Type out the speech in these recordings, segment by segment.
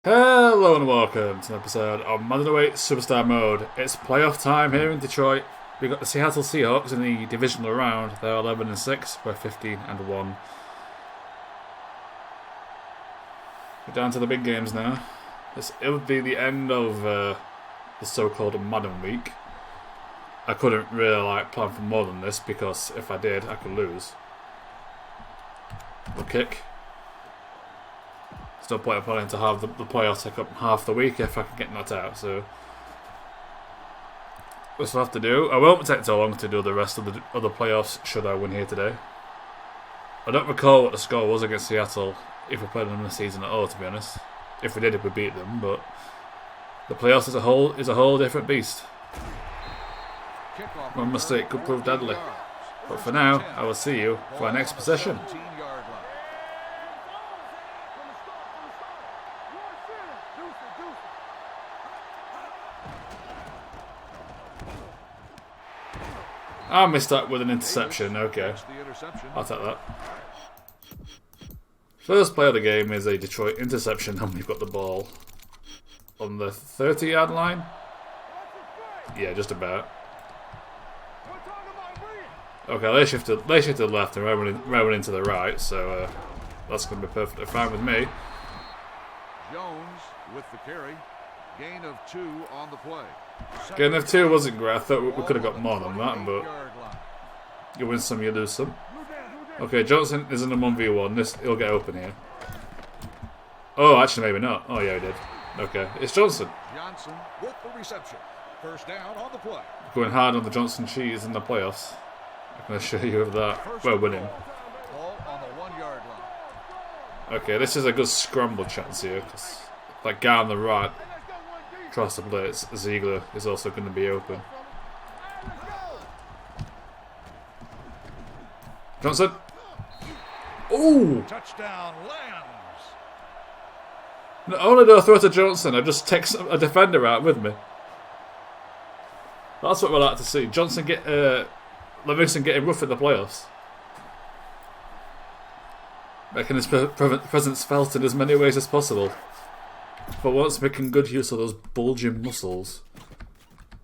Hello and welcome to an episode of Madden Superstar Mode. It's playoff time here in Detroit. We've got the Seattle Seahawks in the divisional round. They're 11-6. We're 15-1. We're down to the big games now. It would be the end of the so-called Madden week. I couldn't really plan for more than this because if I did, I could lose. We'll kick. No point of planning to have the playoffs take up half the week if I can get knocked out, so that's what I have to do. I won't take too long to do the rest of the other playoffs should I win here today. I don't recall what the score was against Seattle if we played them in the season at all, to be honest. If we did, if we beat them, but the playoffs as a whole is a whole different beast. One mistake could prove deadly. But for now, I will see you for our next possession. I missed that with an interception. Okay, I'll take that. First play of the game is a Detroit interception, and we've got the ball on the 30-yard line. Yeah, just about. Okay, they shifted left and ran into the right, so that's going to be perfectly fine with me. Jones with the carry. Gain of 2 on the play. Gain of 2 wasn't great. I thought we could have got more than that, but you win some, you lose some. Okay, Johnson is in a 1v1. He'll get open here. Oh, actually, maybe not. Oh, yeah, he did. Okay, it's Johnson. Johnson with the reception. First down on the play. Going hard on the Johnson cheese in the playoffs. I can assure you of that. We're winning. Ball on the 1-yard line. Okay, this is a good scramble chance here. Cause that guy on the right tries to blitz. Ziegler is also going to be open. Johnson. Ooh! Touchdown lands. Not only do I throw to Johnson, I just take a defender out with me. That's what we like to see. Johnson Levingston getting rough in the playoffs. Making his presence felt in as many ways as possible. For once, making good use of those bulging muscles.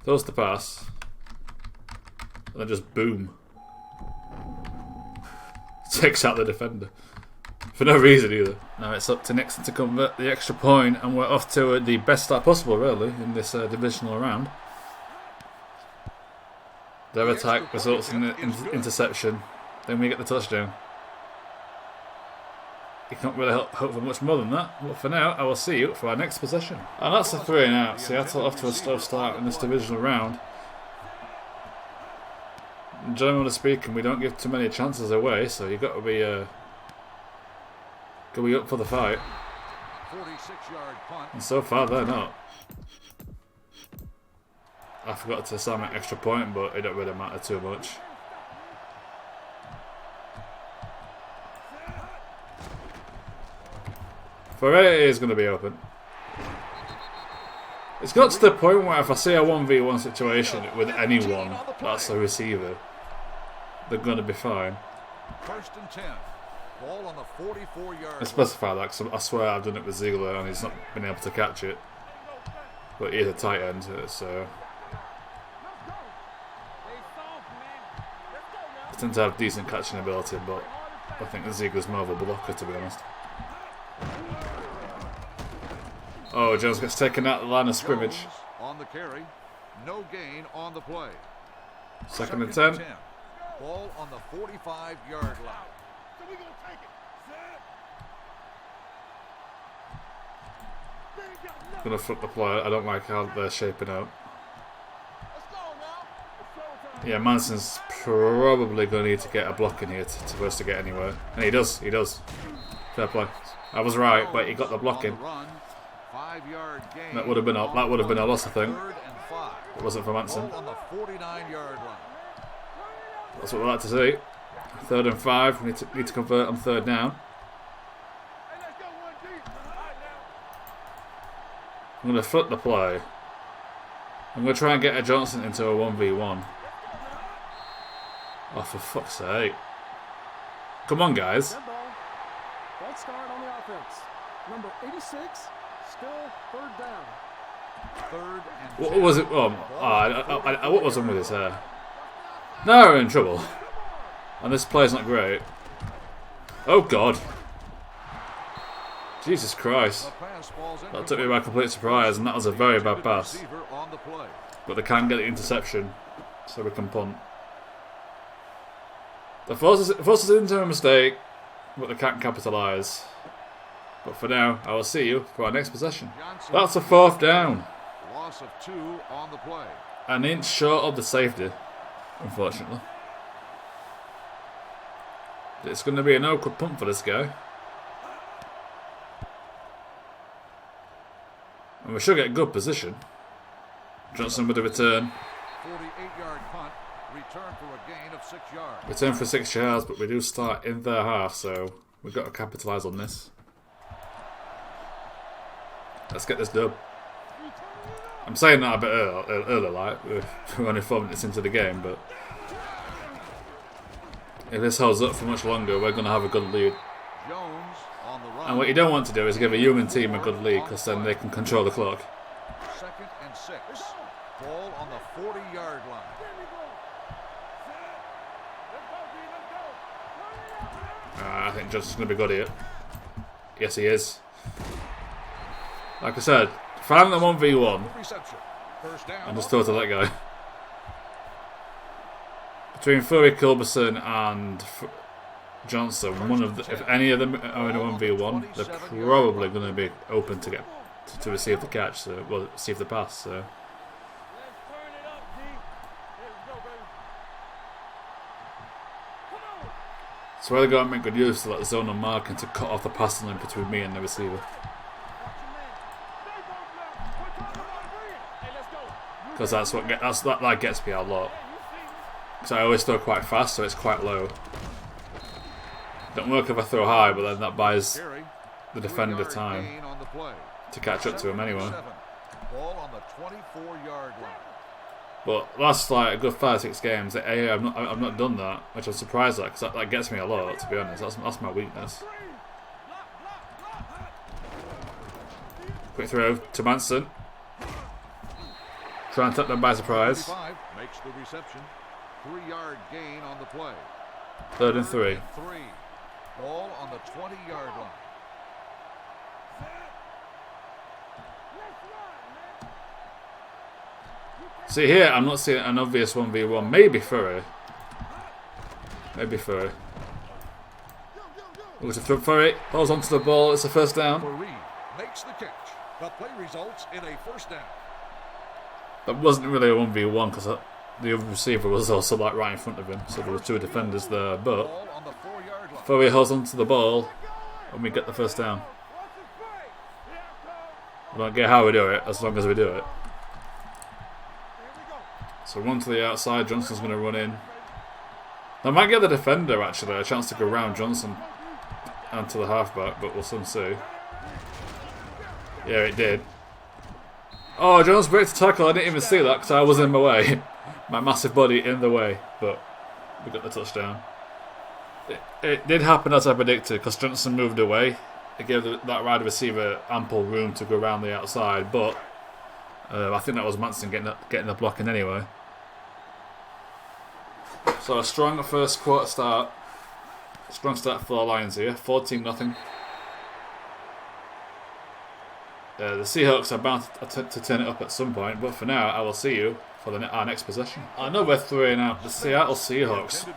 Throws the pass. And then just boom. Takes out the defender. For no reason either. Now it's up to Nixon to convert the extra point, and we're off to the best start possible, really, in this divisional round. Their attack results in an interception. Then we get the touchdown. You can't really hope for much more than that. But for now, I will see you for our next possession. And that's a 3 and out. Seattle off to a slow start in this divisional round. Generally speaking, we don't give too many chances away, so you've got to be up for the fight. 46-yard punt. And so far, they're not. I forgot to sign an extra point, but it don't really matter too much. Ferreira is going to be open. It's got to the point where if I see a 1v1 situation with anyone that's a receiver, they're going to be fine. First and 10. Ball on the 44-yard. I specify that because I swear I've done it with Ziegler and he's not been able to catch it. But he is a tight end, so I tend to have decent catching ability, but I think Ziegler's more of a blocker, to be honest. Oh, Jones gets taken out of the line of scrimmage. Jones on the carry. No gain on the play. Second and 10. Ball on the 45-yard line. Gonna flip the play. I don't like how they're shaping up. Yeah, Manson's probably going to need to get a block in here for us to get anywhere. And he does. Fair play. I was right, but he got the block in. That would have been a loss, I think. It wasn't for Manson. That's what we like to see. 3rd and 5. We need to convert on 3rd down. I'm going to flip the play. I'm going to try and get a Johnson into a 1v1. Oh, for fuck's sake. Come on, guys. Start on the offense. Number 86, Still third down. Third and What was it? What was wrong with his hair? Now we're in trouble. And this play's not great. Oh God. Jesus Christ. That took me by complete surprise, and that was a very bad pass. But they can't get the interception, so we can punt. They force us into a mistake, but they can't capitalise. But for now, I will see you for our next possession. That's a 4th down. Loss of 2 on the play. An inch short of the safety, unfortunately. It's going to be an awkward punt for this guy. And we should get good position. Johnson with the return. 48-yard punt. Return for a gain of 6 yards. Return for 6 yards, but we do start in their half, so we've got to capitalise on this. Let's get this done. I'm saying that a bit early, like we're only 4 minutes into the game, but if this holds up for much longer, we're going to have a good lead. Jones on the run. And what you don't want to do is give a human team a good lead, because then they can control the clock. 2nd and 6. Ball on the 40-yard line. I think Johnson's going to be good here. Yes, he is. Like I said, if I'm the 1v1, Reception. First down. I'm just told to that guy. Between Furry, Culberson and Johnson, if any of them are in a 1v1, they're probably going to be open to get to receive the catch, so well, receive the pass. So. So they're going to make good use of that zone of marking to cut off the passing line between me and the receiver. Because that gets me a lot. Because I always throw quite fast, so it's quite low. Don't work if I throw high, but then that buys the defender time to catch up to him anyway. Ball on the 24-yard line. But last like a good 5-6 games, I've not done that, which I'm surprised at, because that gets me a lot. To be honest, that's my weakness. Quick throw to Manson. Try and take them by surprise. Makes the reception. 3-yard gain on the play. 3rd and 3. Ball on the 20-yard line. See here, I'm not seeing an obvious 1v1. Maybe Furry. Maybe Furry. Looks to Furry. Holds onto the ball. It's a 1st down. Furry makes the catch. The play results in a 1st down. That wasn't really a 1v1 because the other receiver was also like right in front of him. So there were 2 defenders there. But Ball on the 4-yard line. Furry holds onto the ball and we get the 1st down. I don't get how we do it, as long as we do it. So run to the outside, Johnson's going to run in. That might give the defender actually a chance to go round Johnson and to the halfback, but we'll soon see. Yeah, it did. Oh, Jones breaks the tackle. I didn't even see that because I was in my way. My massive body in the way, but we got the touchdown. It did happen as I predicted because Johnson moved away. It gave that wide receiver ample room to go around the outside, but I think that was Manson getting the blocking anyway. So a strong first quarter start. Strong start for the Lions here. 14-0. The Seahawks are bound to turn it up at some point, but for now, I will see you for our next possession. I know we're throwing out the Seattle Seahawks.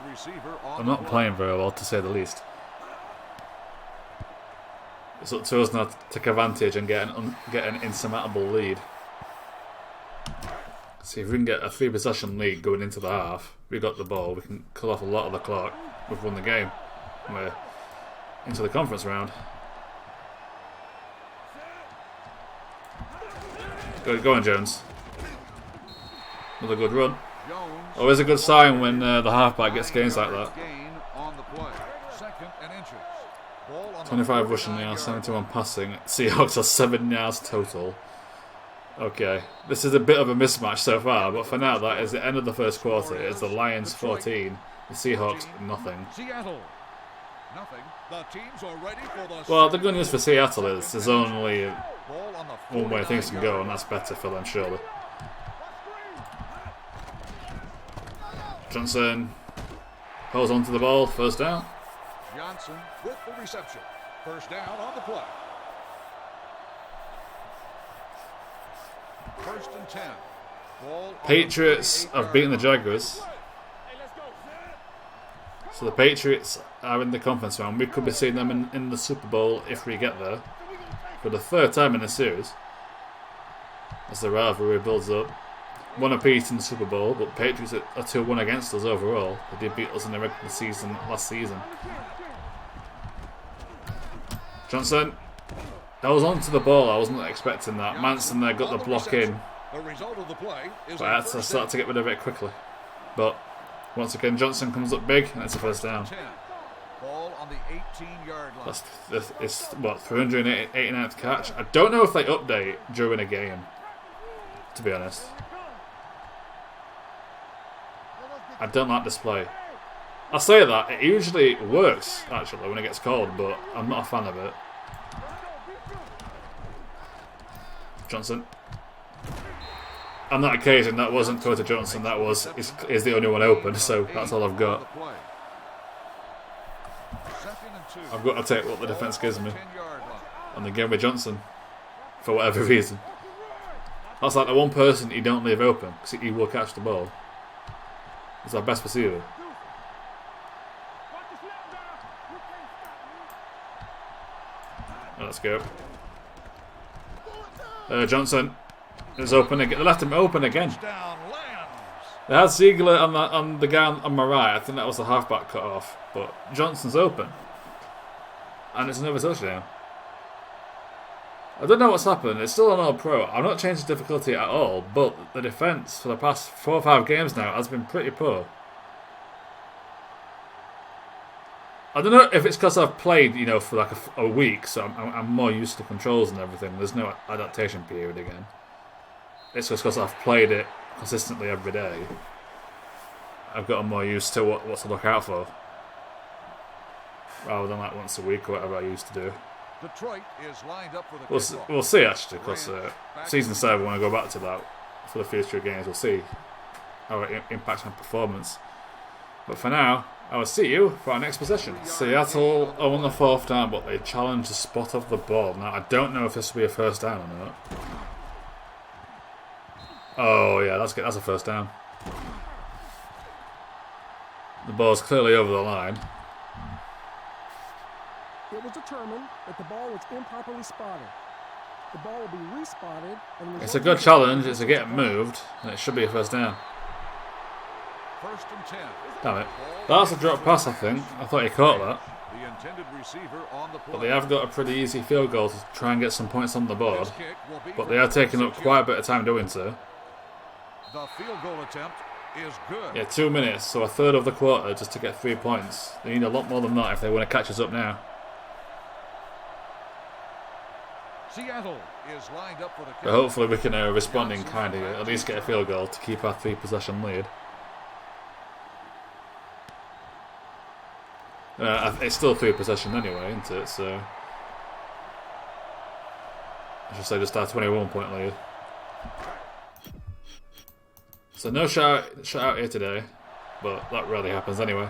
Are not playing very well, to say the least. It's up to us now to take advantage and get an insurmountable lead. See if we can get a 3-possession lead going into the half. We got the ball. We can cut off a lot of the clock. We've won the game. We're into the conference round. Go on, Jones. Another good run. Always a good sign when the halfback gets gains like that. 25 rushing yards, 71 passing. Seahawks are 7 yards total. Okay, this is a bit of a mismatch so far, but for now, that is the end of the first quarter. It's the Lions 14, the Seahawks nothing. Seattle The teams are ready for the Well, the good news for Seattle is there's only one way things can go, and that's better for them, surely. Johnson holds on to the ball, first down. Johnson with the reception. First down on the play. First and 10. Ball Patriots have beaten the Jaguars. So the Patriots are in the conference round. We could be seeing them in the Super Bowl if we get there. For the third time in the series. As the rivalry builds up. One apiece in the Super Bowl, but Patriots are 2-1 against us overall. They did beat us in the regular season last season. Johnson holds on to the ball. I wasn't expecting that. Manson there got the block in. But I had to start to get rid of it quickly. But once again, Johnson comes up big, and it's a first down. Ball on the 18-yard line. It's what, 389th catch? I don't know if they update during a game, to be honest. I don't like display. I say that, it usually works, actually, when it gets called, but I'm not a fan of it. Johnson. On that occasion, that wasn't Cota Johnson, that was is the only one open, so that's all I've got. I've got to take what the defence gives me. And again with Johnson, for whatever reason. That's like the one person you don't leave open, because he will catch the ball. He's our best receiver. Let's go. Johnson is open again. They left him open again. They had Ziegler on the guy on my right. I think that was the halfback cut off. But Johnson's open. And it's another touchdown. I don't know what's happened. It's still an All-Pro. I'm not changing difficulty at all. But the defence for the past 4 or 5 games now has been pretty poor. I don't know if it's because I've played, for like a week, so I'm more used to controls and everything. There's no adaptation period again. It's just because I've played it consistently every day. I've gotten more used to what to look out for, rather than like once a week or whatever I used to do. Detroit is lined up for the we'll see actually, because season 7, when I go back to that for the future games, we'll see how it impacts my performance. But for now, I will see you for our next possession. Seattle are on the 4th down, but they challenge the spot of the ball. Now, I don't know if this will be a first down or not. Oh, yeah, that's good. That's a first down. The ball's clearly over the line. It was determined that the ball was improperly spotted. The ball will be respotted. And it's a good challenge. It's a get moved, and it should be a first down. First and 10. Damn it. That's a drop pass, I think. I thought he caught that. The intended receiver on the play. But they have got a pretty easy field goal to try and get some points on the board. But they are taking up quite a bit of time doing so. The field goal attempt is good. Yeah, 2 minutes, so a third of the quarter just to get 3 points. They need a lot more than that if they want to catch us up now. Seattle is lined up for the. But hopefully we can respond in kind of at least get a field goal to keep our 3 possession lead. It's still 3 possession anyway, isn't it? So I should say just our 21-point lead. So no shout out here today, but that rarely happens anyway.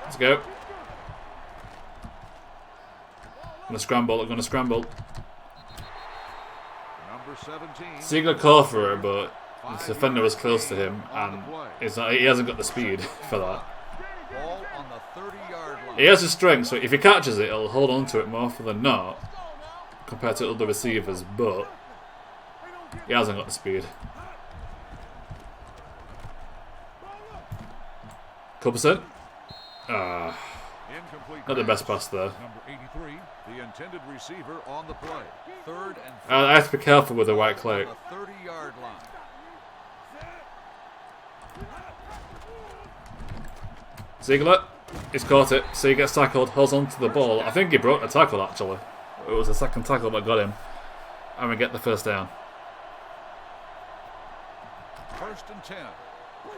Let's go. Gonna scramble. Number 17. Ziegler called for it, but the defender was close to him, and he hasn't got the speed for that. Ball on the 30-yard line. He has the strength, so if he catches it, he'll hold on to it more often than not, compared to other receivers, but he hasn't got the speed. Culbertson. Not the best pass there. Number 83, the intended receiver on the play. Third and I have to be careful with the white cloak. on the 30-yard line. Ziegler, he's caught it, so he gets tackled, holds on to the ball. I think he broke the tackle actually. It was the second tackle that got him, and we get the first down. First and 10.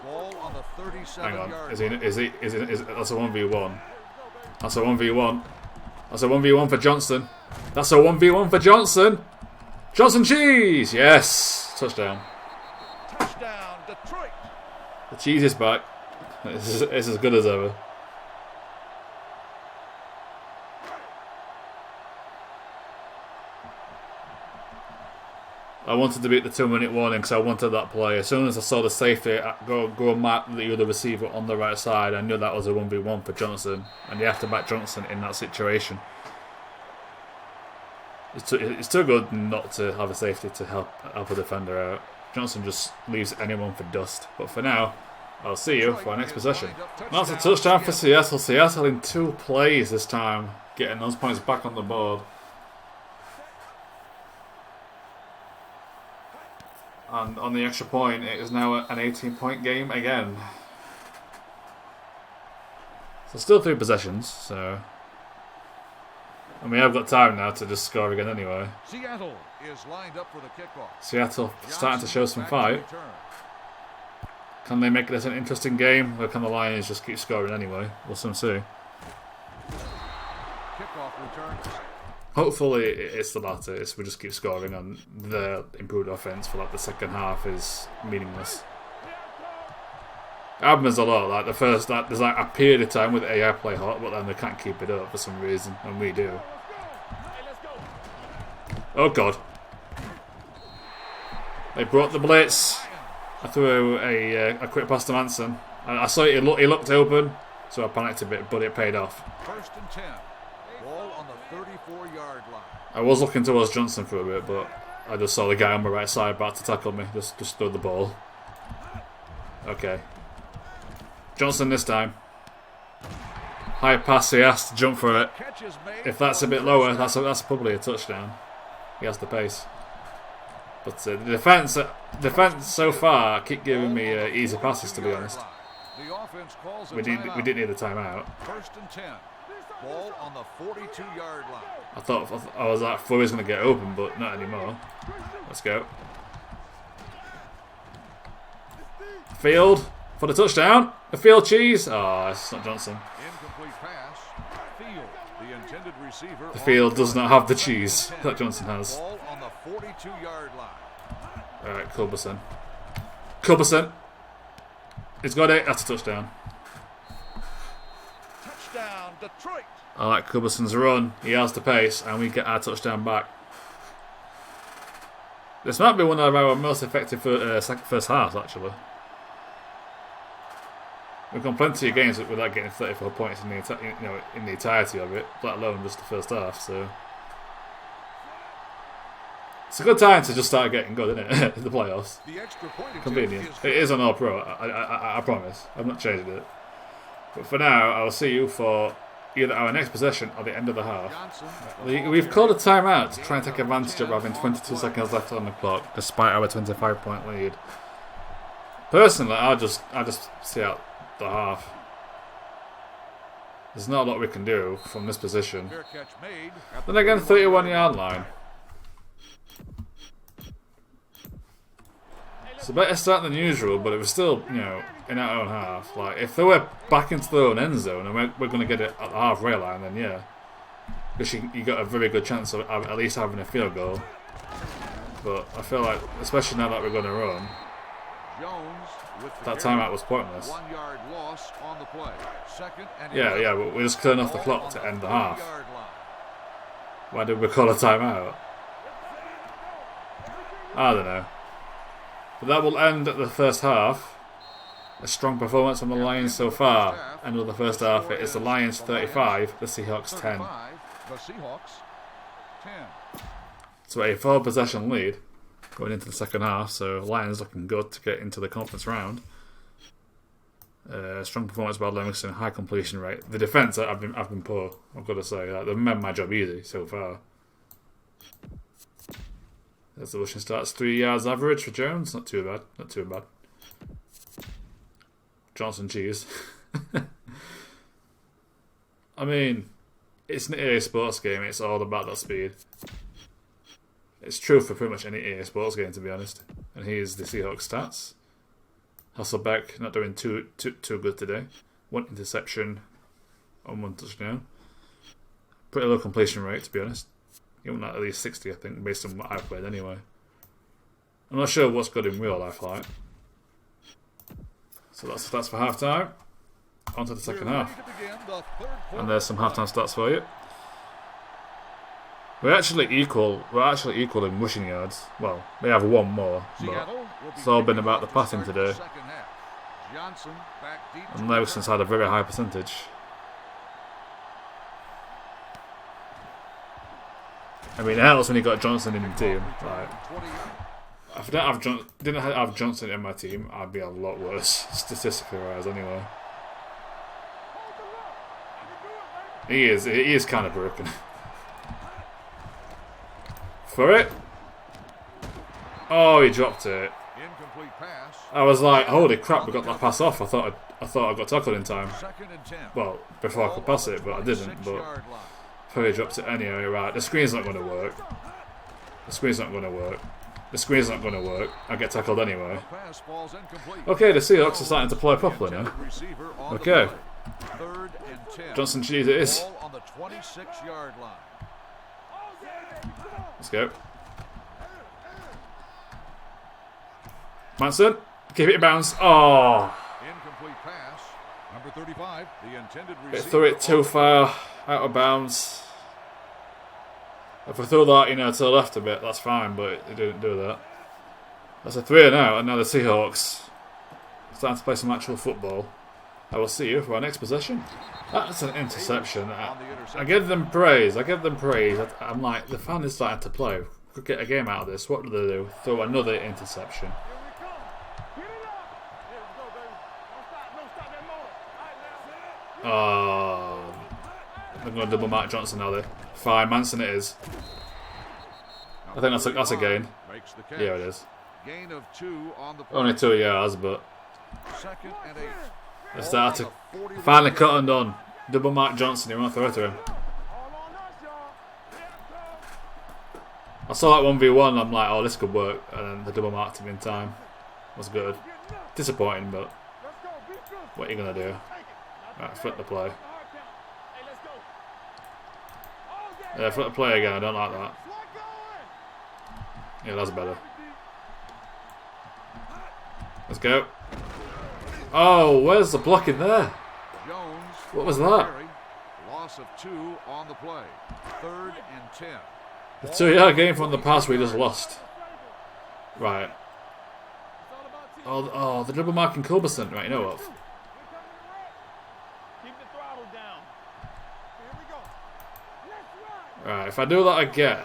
Ball on the 37 Hang on. yard Is line. that's a 1v1. That's a 1v1. That's a 1v1 for Johnson. That's a 1v1 for Johnson. Johnson cheese! Yes! Touchdown. Touchdown, Detroit. The cheese is back. It's as good as ever. I wanted to beat the 2-minute warning because I wanted that play. As soon as I saw the safety go and mark the other receiver on the right side, I knew that was a 1v1 for Johnson. And you have to back Johnson in that situation. It's too good not to have a safety to help a defender out. Johnson just leaves anyone for dust. But for now, I'll see you for our next possession. That's a touchdown for Seattle. Seattle in 2 plays this time, getting those points back on the board. And on the extra point, it is now an 18-point game again. So still 3 possessions, so... And we have got time now to just score again anyway. Seattle is lined up for the kickoff. Seattle starting to show some fight. Can they make this an interesting game, or can the Lions just keep scoring anyway? We'll soon see. Kickoff return. Hopefully it's the latter. We just keep scoring, and the improved offense for like the second half is meaningless. Happens a lot. Like there's like a period of time with AI play hot, but then they can't keep it up for some reason, and we do. Oh god! They brought the blitz. I threw a quick pass to Manson. I saw it. He looked open, so I panicked a bit, but it paid off. 1st and 10. Ball on the 34-yard line. I was looking towards Johnson for a bit, but I just saw the guy on my right side about to tackle me. Just throw the ball. Okay. Johnson this time. High pass, he has to jump for it. If that's a bit lower, that's probably a touchdown. He has the pace. But the defense so far keep giving me easy passes, to be honest. We didn't need a timeout. 1st and 10. Ball on the 42-yard line. I thought I was like, Flurry's going to get open, but not anymore. Let's go. Field for the touchdown. The field cheese. Oh, it's not Johnson. Incomplete pass. Field, the intended receiver. The field does not have the cheese that Johnson has. Ball on the 42-yard line. Alright, Culberson. He's got it. That's a touchdown. Touchdown, Detroit. I like Culberson's run. He has the pace, and we get our touchdown back. This might be one of our most effective first halves, actually. We've gone plenty of games without getting 34 points in the entirety of it, let alone just the first half. So it's a good time to just start getting good, isn't it? The playoffs. The extra point Convenient. It is an All-Pro. I promise. I'm not changing it. But for now, I'll see you for either our next possession or the end of the half. We've called a timeout to try and take advantage of having 22 seconds left on the clock, despite our 25-point lead. Personally, I'll just see out the half. There's not a lot we can do from this position. Then again, 31-yard line. It's a better start than usual, but it was still, in our own half. Like, if they were back into their own end zone and we're going to get it at the halfway line, then yeah. Because you got a very good chance of at least having a field goal. But I feel like, especially now that we're going to run, that timeout was pointless. 1 yard loss on the play. Yeah, but we're just clearing off the clock to end the half. Why did we call a timeout? I don't know. But that will end at the first half. A strong performance from the Lions so far. End of the first half, it is the Lions 35, the Seahawks 10. The Seahawks 10. So a 4-possession lead going into the second half. So Lions looking good to get into the conference round. Strong performance by Levingston, high completion rate. The defense have been poor. I've got to say, they've made my job easy so far. As the rushing starts, 3 yards average for Jones. Not too bad. Johnson cheese. I mean, it's an EA Sports game. It's all about that speed. It's true for pretty much any EA Sports game, to be honest. And here's the Seahawks stats. Hasselbeck not doing too good today. 1 interception on 1 touchdown. Pretty low completion rate, to be honest. Even at least 60, I think, based on what I've played anyway. I'm not sure what's good in real life like. So that's the stats for half time. On to the second half. And there's some half time stats for you. We're actually equal in rushing yards. Well, they have 1 more, but it's all been about the passing today. And Levingston's had a very high percentage. I mean, it helps when you got Johnson in your team. Like, if I didn't have Johnson in my team, I'd be a lot worse statistically wise anyway. He is kind of broken. For it. Oh, he dropped it. I was like, holy crap, we got that pass off. I thought I got tackled in time. Well, before I could pass it, but I didn't. But probably dropped it anyway. Right, the screen's not going to work. The screen's not going to work. The screen's not going to work. I get tackled anyway. Okay, the Seahawks are starting to play properly now. Okay. Johnson cheese it is. Let's go. Manson, keep it in bounds. Oh. Incomplete pass. Number 35, the intended It receiver. threw it too far out of bounds. If I throw that, to the left a bit, that's fine, but it didn't do that. That's a 3 now, and now the Seahawks starting to play some actual football. I will see you for our next possession. That's an interception. I give them praise. I'm like, the fan is starting to play. We could get a game out of this. What do they do? Throw another interception. Oh, they're going to double Mark Johnson now. They fine. Manson it is. I think that's a gain. Yeah, it is. Gain of 2 on the play. Only 2 yards, but 2nd and 8. they start to finally cut and done. Double Mark Johnson. He won't throw to him. I saw that 1v1. I'm like, oh, this could work, and then the double marked him in time. Was good. Disappointing, but what are you gonna do? Right, flip the play. Yeah, flip the play again. I don't like that. Yeah, that's better. Let's go. Oh, where's the block in there? What was that? Loss of 2 on the play. 3rd and 10. The 2-yard game from the pass we just lost. Right. Oh, the double marking Culberson. Right, you know what? Right, if I do that again,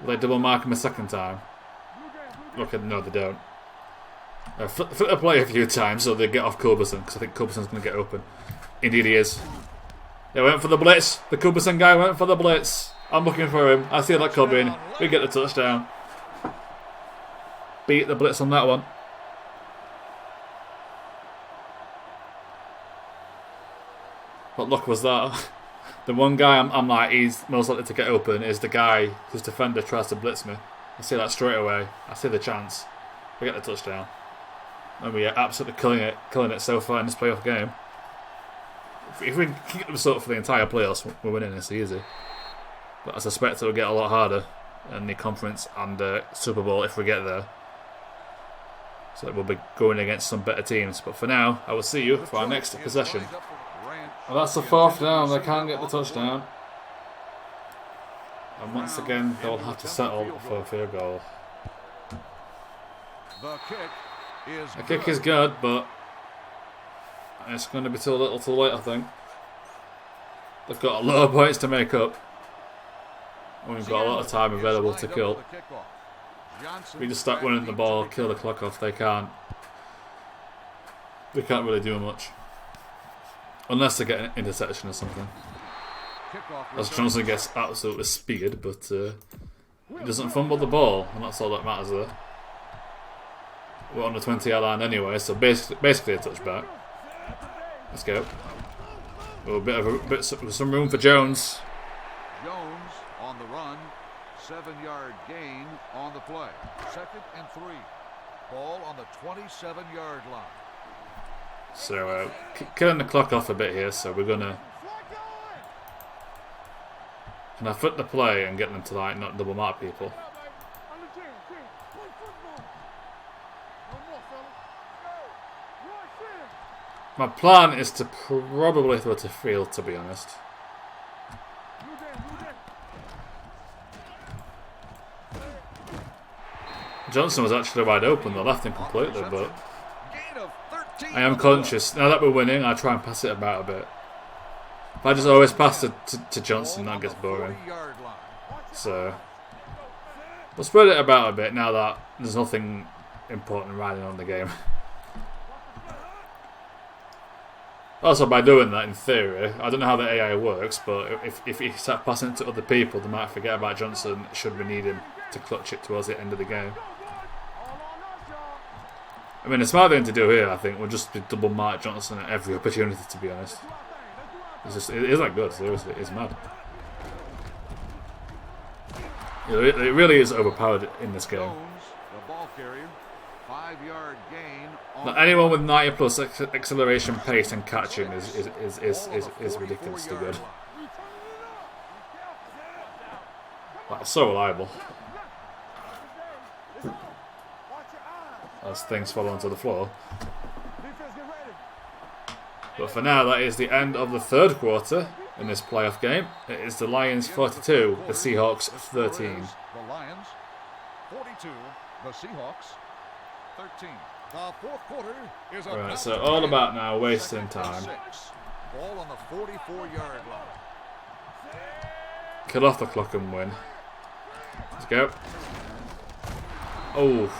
will they double mark him a second time? Okay, no, they don't. Flip the play a few times so they get off Culberson, because I think Culberson's going to get open. Indeed he is. They went for the blitz. The Culberson guy went for the blitz. I'm looking for him. I see that coming. We get the touchdown. Beat the blitz on that one. What luck was that? The one guy I'm like, he's most likely to get open is the guy whose defender tries to blitz me. I see that straight away. I see the chance. We get the touchdown. And we are absolutely killing it so far in this playoff game. If we can keep this up for the entire playoffs, we're winning this easy. But I suspect it will get a lot harder in the conference and Super Bowl if we get there. So we'll be going against some better teams. But for now, I will see you for our next possession. And that's the 4th down. They can't get the touchdown. And once again, they'll have to settle for a field goal. The kick is good, but it's going to be too little too late, I think. They've got a lot of points to make up. And we've got a lot of time available to kill. If we just start winning the ball, kill the clock off, they can't really do much. Unless they get an interception or something. As Johnson gets absolutely speared, but he doesn't fumble the ball, and that's all that matters there. We're on the 20-yard line anyway, so basically a touchback. Let's go. Some room for Jones. Jones on the run. 7-yard gain on the play. 2nd and 3. Ball on the 27-yard line. So, killing the clock off a bit here, so we're gonna... Can I flip the play and get them to, like, not double mark people? My plan is to probably throw to field, to be honest. Johnson was actually wide open, they left him completely, but I am conscious. Now that we're winning, I try and pass it about a bit. If I just always pass to Johnson, that gets boring. So, we'll spread it about a bit now that there's nothing important riding on the game. Also, by doing that, in theory, I don't know how the AI works, but if you start passing it to other people, they might forget about Johnson should we need him to clutch it towards the end of the game. I mean, the smart thing to do here, I think, would just be double mark Johnson at every opportunity, to be honest. It is that good, seriously, it's mad. It really is overpowered in this game. Now, anyone with 90 plus acceleration, pace and catching is ridiculously good. That's so reliable. As things fall onto the floor. But for now, that is the end of the third quarter in this playoff game. It is the Lions 42, the Seahawks 13. The Lions 42, the Seahawks 13. The fourth quarter is right, so all about now wasting time. Ball on the 44-yard line. Kill off the clock and win. Let's go. Oh,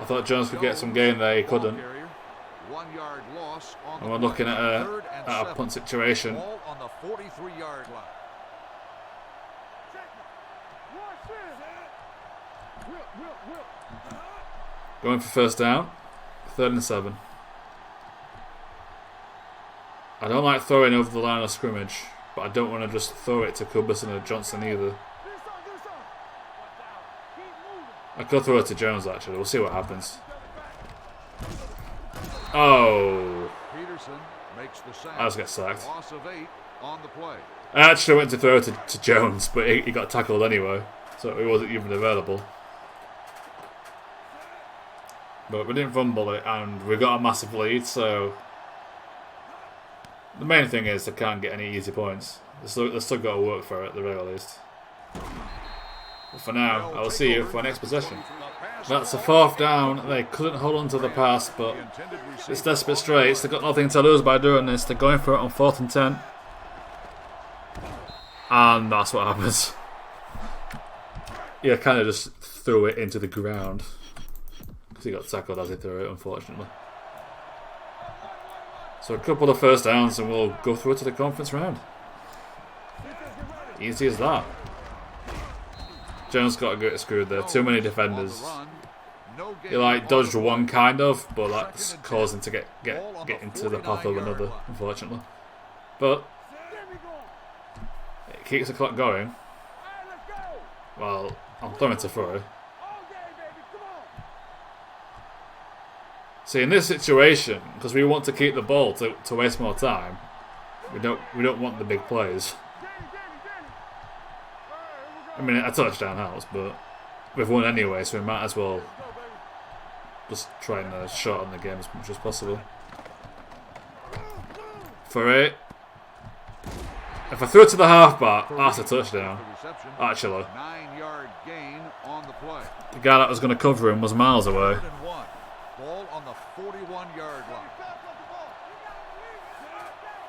I thought Jones could get some gain there. He couldn't. 1 yard loss on and we're looking at a punt situation. Ball on the 43-yard line. Going for first down. 3rd and 7. I don't like throwing over the line of scrimmage, but I don't want to just throw it to Culberson or Johnson either. I could throw it to Jones actually. We'll see what happens. Oh, I just get sacked. Loss of 8 on the play. I actually went to throw it to Jones, but he got tackled anyway, so he wasn't even available. But we didn't fumble it, and we got a massive lead, so the main thing is they can't get any easy points. They've still got to work for it at the very least. But for now, I will see you for our next possession. That's a 4th down. They couldn't hold on to the pass, but it's desperate straits. They've got nothing to lose by doing this. They're going for it on 4th and 10. And that's what happens. Yeah, kind of just threw it into the ground. Because he got tackled as he threw it, unfortunately. So a couple of first downs and we'll go through to the conference round. Easy as that. Jones got to get screwed there. Too many defenders. He like dodged one kind of, but that's caused him to get into the path of another, unfortunately. But it keeps the clock going. Well, I'm throwing to throw. See, in this situation, because we want to keep the ball to waste more time, we don't want the big plays. I mean, a touchdown helps, but we've won anyway, so we might as well just try and shorten the game as much as possible. For 8. If I throw it to the halfback, that's a touchdown. Actually, 9-yard gain on the play. the guy that was going to cover him was miles away. Ball on the 41-yard line.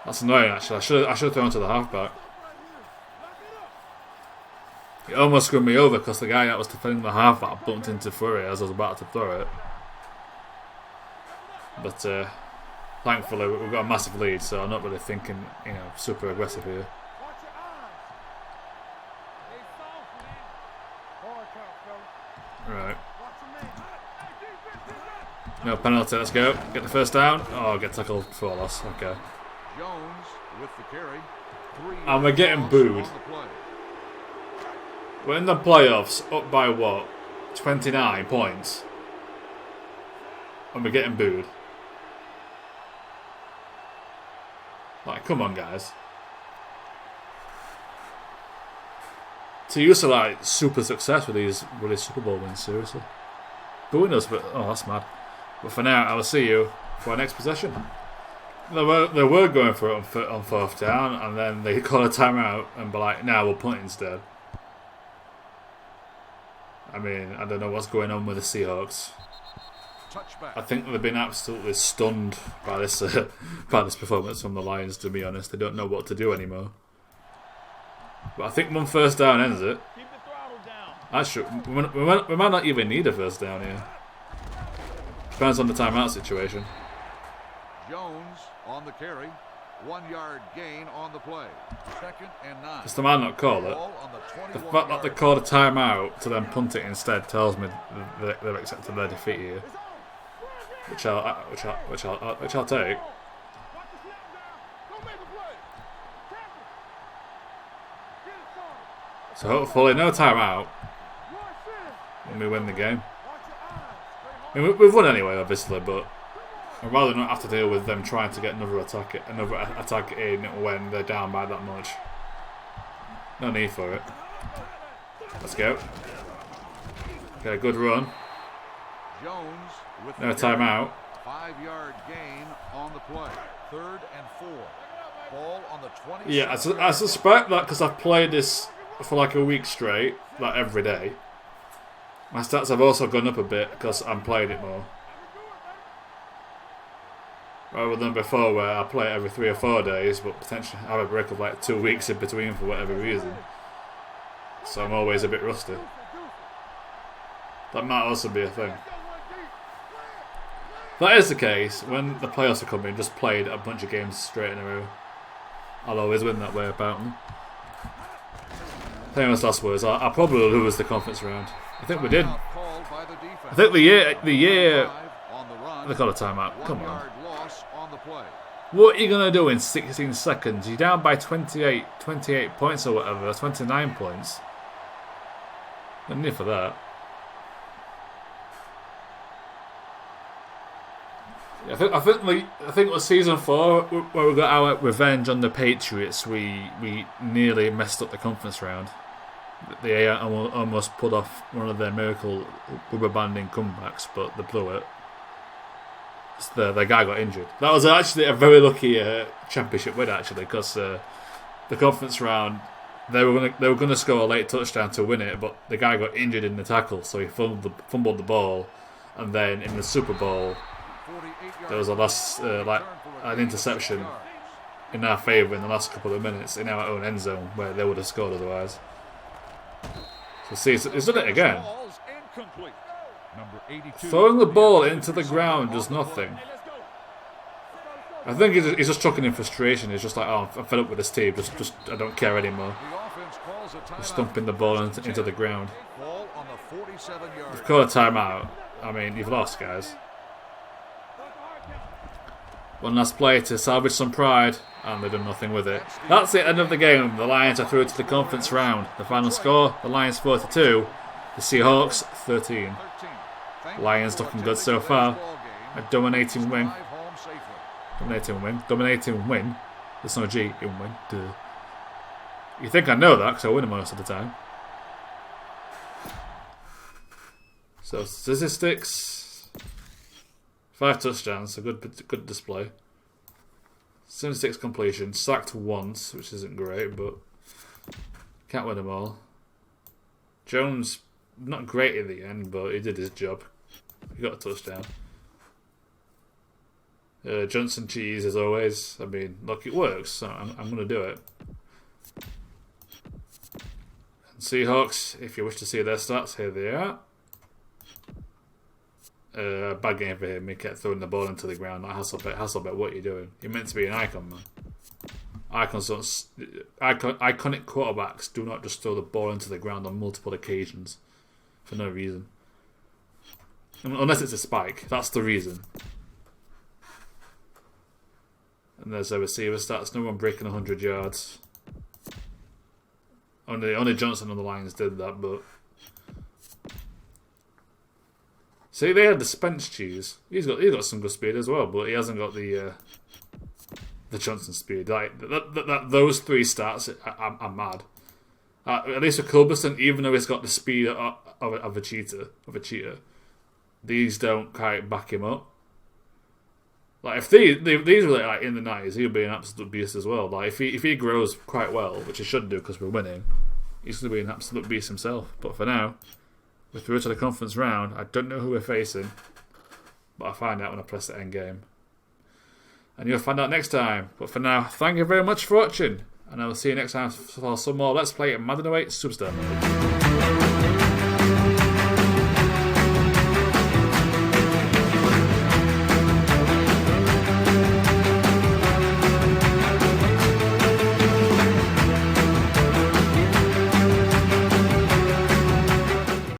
That's annoying, actually. I should have thrown to the halfback. It almost screwed me over because the guy that was defending the halfback bumped into Fury as I was about to throw it. But thankfully we've got a massive lead, so I'm not really thinking, super aggressive here. Right. No penalty, let's go. Get the first down. Oh, get tackled for a loss. Okay. Jones with the carry. And we're getting booed. We're in the playoffs, up by what? 29 points. and we're getting booed. Like, come on, guys. To use to like super success with these Super Bowl wins, seriously. Booing us, but oh, that's mad. But for now, I will see you for our next possession. They were going for it on 4th down, and then they call a timeout and be like, "Nah, we'll punt instead." I mean, I don't know what's going on with the Seahawks. I think they've been absolutely stunned by this performance from the Lions. To be honest, they don't know what to do anymore. But I think 1 first down ends it. Actually, we might not even need a first down here. Depends on the timeout situation. Jones on the carry. 1 yard gain on the play. 2nd and 9. Just the man not call it. The fact that they called a timeout to then punt it instead tells me they've accepted their defeat here, which I'll take. So hopefully no timeout when we win the game. I mean, we've won anyway, obviously, but I'd rather not have to deal with them trying to get another attack in when they're down by that much. No need for it. Let's go. Okay, good run. Jones with No timeout. 5 yard gain on the play. 3rd and 4. Ball on the 20. Yeah, I suspect that because I've played this for like a week straight, like every day. My stats have also gone up a bit because I'm playing it more. Rather than before where I play it every 3 or 4 days, but potentially have a break of like 2 weeks in between for whatever reason. So I'm always a bit rusty. That might also be a thing. If that is the case, when the playoffs are coming, just played a bunch of games straight in a row. I'll always win that way, apparently. Famous last words. I'll probably lose the conference round. I think we did. I think the year they got a timeout. Come on. What are you gonna do in 16 seconds? You're down by 28 points or whatever, 29 points. No need for that. I think it was season 4 where we got our revenge on the Patriots. We nearly messed up the conference round. They almost pulled off one of their miracle rubber banding comebacks, but they blew it. The guy got injured. That was actually a very lucky championship win, actually, because the conference round they were gonna score a late touchdown to win it, but the guy got injured in the tackle, so he fumbled the ball, and then in the Super Bowl there was an interception in our favour in the last couple of minutes in our own end zone where they would have scored otherwise. So see, he's done it again. Throwing the ball into the ground does nothing. I think he's just chucking in frustration. He's just like, oh, I'm fed up with this team. Just I don't care anymore. Just stumping the ball into the ground. You've called a timeout. I mean, you've lost, guys. One last play to salvage some pride, and they've done nothing with it. That's the end of the game. The Lions are through to the conference round. The final score, the Lions 42, the Seahawks 13. Lions looking good so far. A dominating win. Dominating win. There's no G in win. Duh. You think I know that because I win most of the time. So statistics. 5 touchdowns, a good display. 76 completion, sacked once, which isn't great, but can't win them all. Jones, not great in the end, but he did his job. He got a touchdown. Johnson cheese as always. I mean, look, it works, so I'm going to do it. And Seahawks, if you wish to see their stats, here they are. Bad game for him. He kept throwing the ball into the ground. Like Hasselbeck, what are you doing? You're meant to be an icon, man. Iconic quarterbacks do not just throw the ball into the ground on multiple occasions for no reason. Unless it's a spike. That's the reason. And there's a receiver stats. No one breaking 100 yards. Only Johnson on the Lions did that, but See, they had the Spence cheese. He's got some good speed as well, but he hasn't got the Johnson speed. Like those three stats are mad. At least with Culberson, even though he's got the speed of a cheater, these don't quite back him up. Like if these were like in the 90s, he would be an absolute beast as well. Like if he grows quite well, which he should do because we're winning, he's going to be an absolute beast himself. But for now, we're through to the conference round. I don't know who we're facing, but I'll find out when I press the end game. And you'll find out next time. But for now, thank you very much for watching, and I will see you next time for some more Let's Play Madden 08 Superstar Mode.